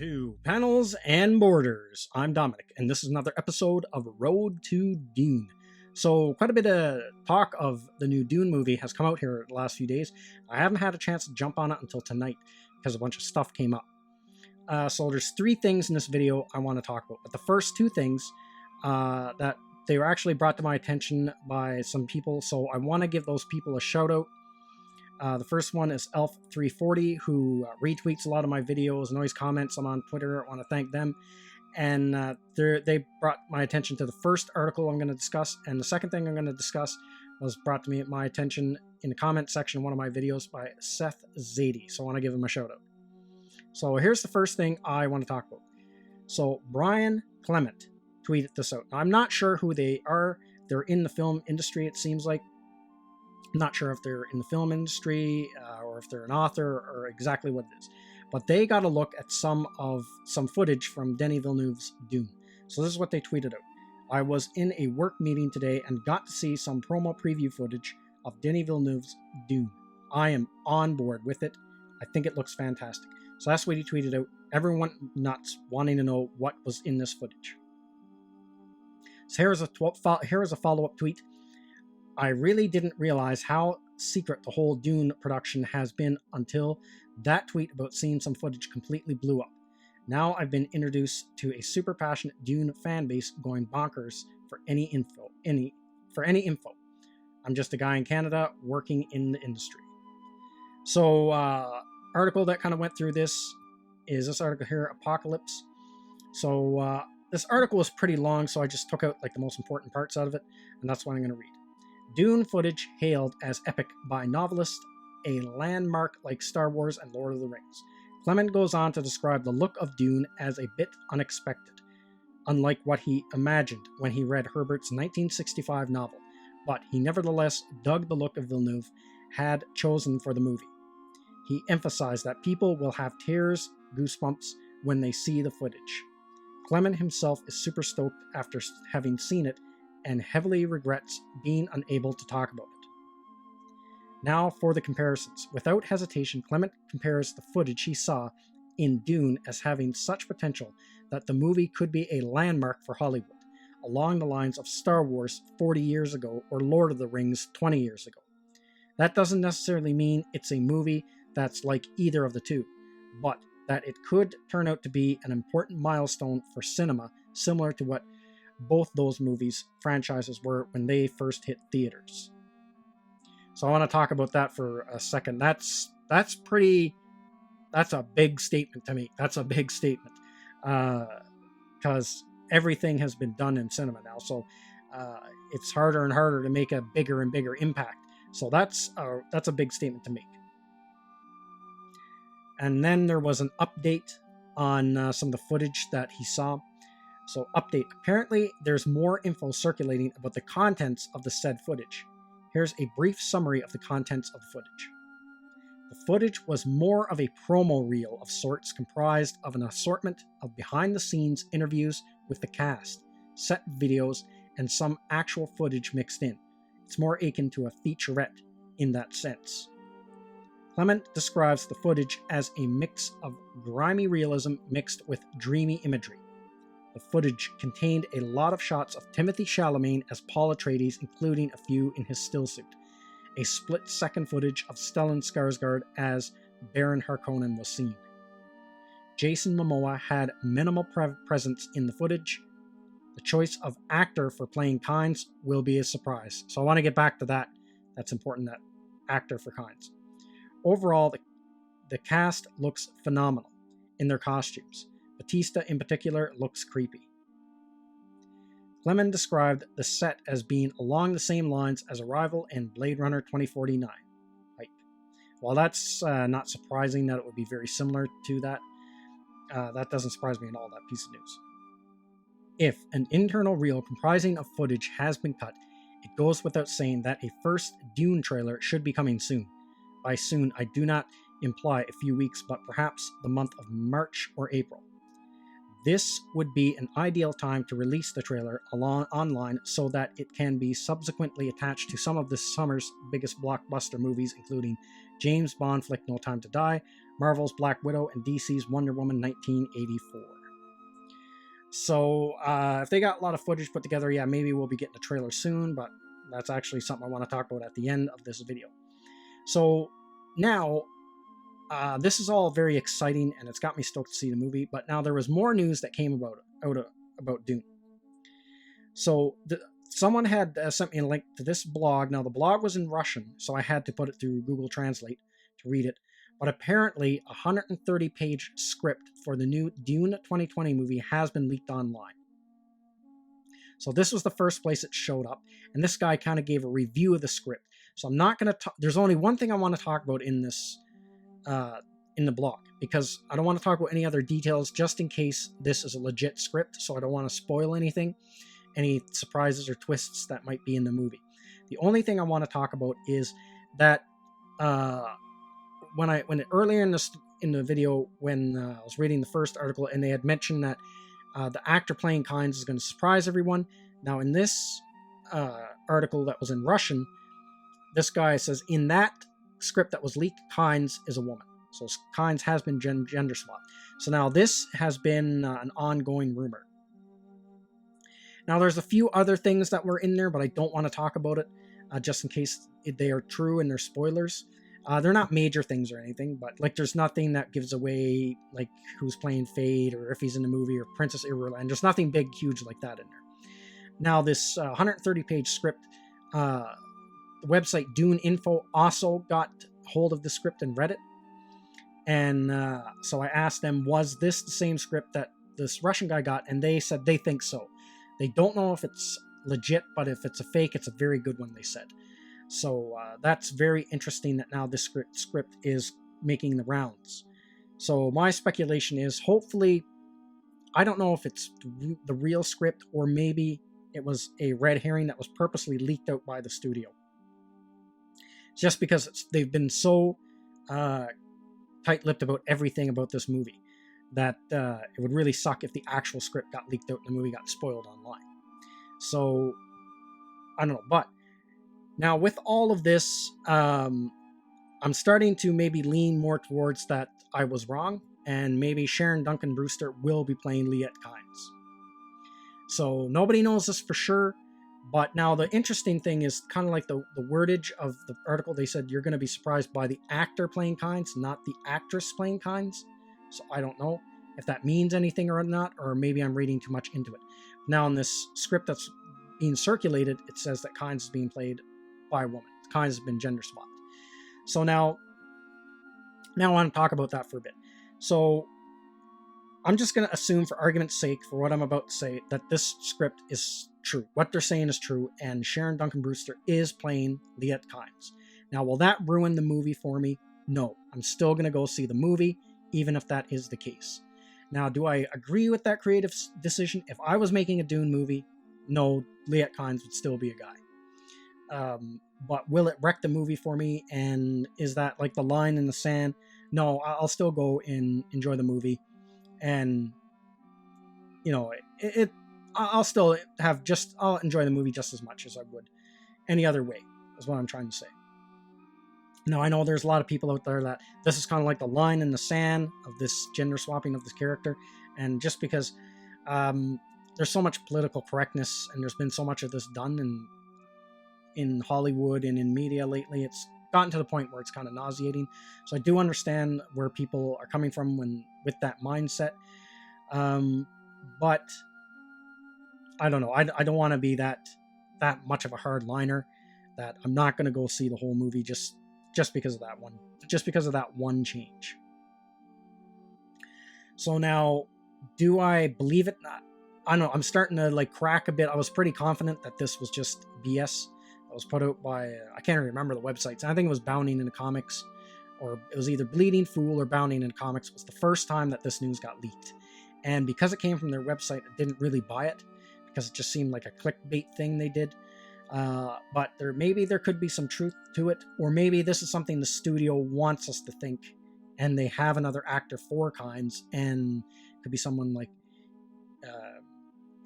to Panels and Borders. I'm Dominic, and this is another episode of Road to Dune. So, quite a bit of talk of the new Dune movie has come out here the last few days. I haven't had a chance to jump on it until tonight because a bunch of stuff came up. So there's three things in this video I want to talk about. But the first two things that they were actually brought to my attention by some people, so I want to give those people a shout out. The first one is Elf340, who retweets a lot of my videos and always comments. I'm on Twitter. I want to thank them. And they brought my attention to the first article I'm going to discuss. And the second thing I'm going to discuss was brought to my attention in the comment section of one of my videos by Seth Zadie. So I want to give him a shout out. So here's the first thing I want to talk about. So Brian Clement tweeted this out. Now, I'm not sure who they are. They're in the film industry, it seems like. I'm not sure if they're in the film industry or if they're an author or exactly what it is. But they got a look at some footage from Denis Villeneuve's Dune. So this is what they tweeted out. I was in a work meeting today and got to see some promo preview footage of Denis Villeneuve's Dune. I am on board with it. I think it looks fantastic. So that's what he tweeted out. Everyone nuts wanting to know what was in this footage. So here's a follow-up tweet. I really didn't realize how secret the whole Dune production has been until that tweet about seeing some footage completely blew up. Now I've been introduced to a super passionate Dune fan base going bonkers for any info. I'm just a guy in Canada working in the industry. So, article that kind of went through this is this article here, Apocalypse. So, this article was pretty long, so I just took out like the most important parts out of it, and that's what I'm going to read. Dune footage hailed as epic by novelists, a landmark like Star Wars and Lord of the Rings. Clement goes on to describe the look of Dune as a bit unexpected, unlike what he imagined when he read Herbert's 1965 novel, but he nevertheless dug the look of Villeneuve had chosen for the movie. He emphasized that people will have tears, goosebumps when they see the footage. Clement himself is super stoked after having seen it and heavily regrets being unable to talk about it. Now for the comparisons. Without hesitation, Clement compares the footage he saw in Dune as having such potential that the movie could be a landmark for Hollywood, along the lines of Star Wars 40 years ago or Lord of the Rings 20 years ago. That doesn't necessarily mean it's a movie that's like either of the two, but that it could turn out to be an important milestone for cinema, similar to what both those movies franchises were when they first hit theaters. So I want to talk about that for a second. That's a big statement to me. That's a big statement because everything has been done in cinema now. So it's harder and harder to make a bigger and bigger impact. So that's a big statement to make. And then there was an update on some of the footage that he saw. So update. Apparently, there's more info circulating about the contents of the said footage. Here's a brief summary of the contents of the footage. The footage was more of a promo reel of sorts, comprised of an assortment of behind-the-scenes interviews with the cast, set videos, and some actual footage mixed in. It's more akin to a featurette in that sense. Clement describes the footage as a mix of grimy realism mixed with dreamy imagery. The footage contained a lot of shots of Timothée Chalamet as Paul Atreides, including a few in his still suit. A split-second footage of Stellan Skarsgård as Baron Harkonnen was seen. Jason Momoa had minimal presence in the footage. The choice of actor for playing Kynes will be a surprise. So I want to get back to that. That's important, that actor for Kynes. Overall, the cast looks phenomenal in their costumes. Batista in particular looks creepy. Clement described the set as being along the same lines as Arrival and Blade Runner 2049. Like, while that's not surprising that it would be very similar to that, that doesn't surprise me at all, that piece of news. If an internal reel comprising of footage has been cut, it goes without saying that a first Dune trailer should be coming soon. By soon, I do not imply a few weeks, but perhaps the month of March or April. This would be an ideal time to release the trailer online so that it can be subsequently attached to some of this summer's biggest blockbuster movies, including James Bond flick No Time to Die, Marvel's Black Widow, and DC's Wonder Woman 1984. So if they got a lot of footage put together, yeah, maybe we'll be getting a trailer soon, but that's actually something I want to talk about at the end of this video. So now, this is all very exciting, and it's got me stoked to see the movie, but now there was more news that came about Dune. So someone had sent me a link to this blog. Now, the blog was in Russian, so I had to put it through Google Translate to read it. But apparently, a 130-page script for the new Dune 2020 movie has been leaked online. So this was the first place it showed up, and this guy kind of gave a review of the script. So I'm not going to there's only one thing I want to talk about in this, in the blog, because I don't want to talk about any other details, just in case this is a legit script, so I don't want to spoil anything, any surprises or twists that might be in the movie. The only thing I want to talk about is that earlier in the video, when I was reading the first article, and they had mentioned that the actor playing Kynes is going to surprise everyone. Now, in this article that was in Russian, this guy says in that script that was leaked, Kynes is a woman. So Kynes has been gender swapped. So now this has been an ongoing rumor. Now, there's a few other things that were in there, but I don't want to talk about it, just in case they are true and they're spoilers. They're not major things or anything, but like there's nothing that gives away like who's playing Fade or if he's in the movie or Princess Irulan. There's nothing big, huge like that in there. Now, this 130-page script, the website Dune Info also got hold of the script and read it. And so I asked them, was this the same script that this Russian guy got? And they said they think so. They don't know if it's legit, but if it's a fake, it's a very good one, they said. So that's very interesting that now this script is making the rounds. So my speculation is, hopefully, I don't know if it's the real script or maybe it was a red herring that was purposely leaked out by the studio. Just because they've been so tight-lipped about everything about this movie that it would really suck if the actual script got leaked out and the movie got spoiled online. So, I don't know. But now with all of this, I'm starting to maybe lean more towards that I was wrong, and maybe Sharon Duncan Brewster will be playing Liette Kynes. So nobody knows this for sure, but now the interesting thing is kind of like the wordage of the article. They said you're going to be surprised by the actor playing Kynes, not the actress playing Kynes. So I don't know if that means anything or not, or maybe I'm reading too much into it. Now, in this script that's being circulated, it says that Kynes is being played by a woman. Kynes has been gender swapped. So now I want to talk about that for a bit. So I'm just going to assume, for argument's sake, for what I'm about to say, that this script is true. What they're saying is true, and Sharon Duncan Brewster is playing Liette Kynes. Now, will that ruin the movie for me? No. I'm still going to go see the movie, even if that is the case. Now, do I agree with that creative decision? If I was making a Dune movie, no, Liette Kynes would still be a guy. But will it wreck the movie for me? And is that like the line in the sand? No, I'll still go and enjoy the movie. And, you know, I'll still I'll enjoy the movie just as much as I would any other way, is what I'm trying to say. Now, I know there's a lot of people out there that this is kind of like the line in the sand of this gender swapping of this character. And just because there's so much political correctness and there's been so much of this done in Hollywood and in media lately, it's gotten to the point where it's kind of nauseating. So I do understand where people are coming from with that mindset. But I don't know. I don't want to be that much of a hardliner that I'm not going to go see the whole movie just because of that one change. So now, do I believe it? I don't know. I'm starting to like crack a bit. I was pretty confident that this was just BS that was put out by, I can't remember the websites. I think it was Bounding into Comics, or it was either Bleeding Fool or Bounding into Comics. Was the first time that this news got leaked. And because it came from their website, I didn't really buy it because it just seemed like a clickbait thing they did. But there could be some truth to it, or maybe this is something the studio wants us to think, and they have another actor for Kynes, and it could be someone like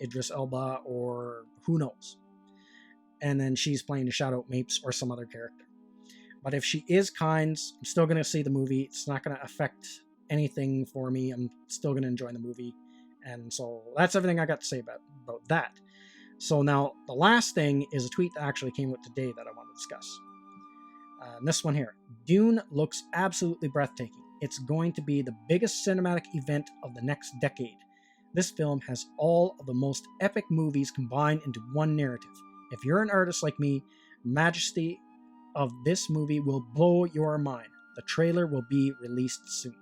Idris Elba, or who knows. And then she's playing a Shadow Mapes or some other character. But if she is Kynes, I'm still going to see the movie. It's not going to affect anything for me. I'm still going to enjoy the movie. And so that's everything I got to say about that. So now the last thing is a tweet that actually came out today that I want to discuss. And this one here. Dune looks absolutely breathtaking. It's going to be the biggest cinematic event of the next decade. This film has all of the most epic movies combined into one narrative. If you're an artist like me, majesty of this movie will blow your mind. The trailer will be released soon.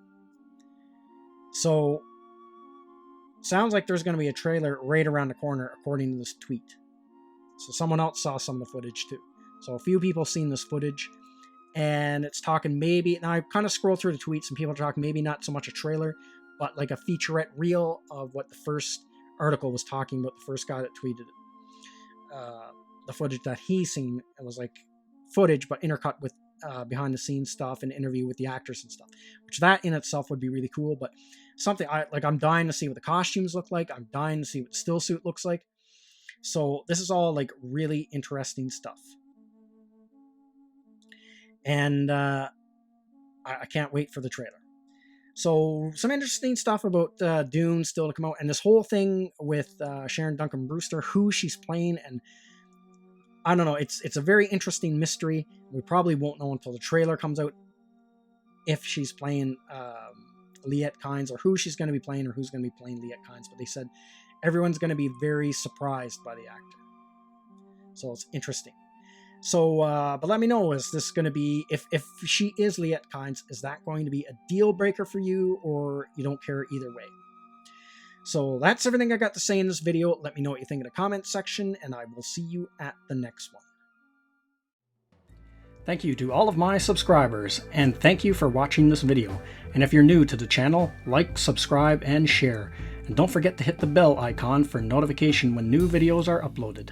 So, sounds like there's going to be a trailer right around the corner according to this tweet. So someone else saw some of the footage too. So a few people seen this footage, and it's talking maybe, now I kind of scroll through the tweets and people are talking maybe not so much a trailer, but like a featurette reel of what the first article was talking about, the first guy that tweeted it. The footage that he seen, it was like footage but intercut with behind the scenes stuff and interview with the actors and stuff, which that in itself would be really cool. But something I'm dying to see what the costumes look like. I'm dying to see what the still suit looks like. So this is all like really interesting stuff, and I can't wait for the trailer. So some interesting stuff about Dune still to come out, and this whole thing with Sharon Duncan Brewster, who she's playing, and I don't know. It's a very interesting mystery. We probably won't know until the trailer comes out if she's playing Liet Kynes, or who she's going to be playing, or who's going to be playing Liet Kynes. But they said everyone's going to be very surprised by the actor. So it's interesting. So, but let me know, is this going to be, if she is Liet Kynes, is that going to be a deal breaker for you, or you don't care either way? So that's everything I got to say in this video. Let me know what you think in the comments section, and I will see you at the next one. Thank you to all of my subscribers, and thank you for watching this video. And if you're new to the channel, like, subscribe, and share. And don't forget to hit the bell icon for notification when new videos are uploaded.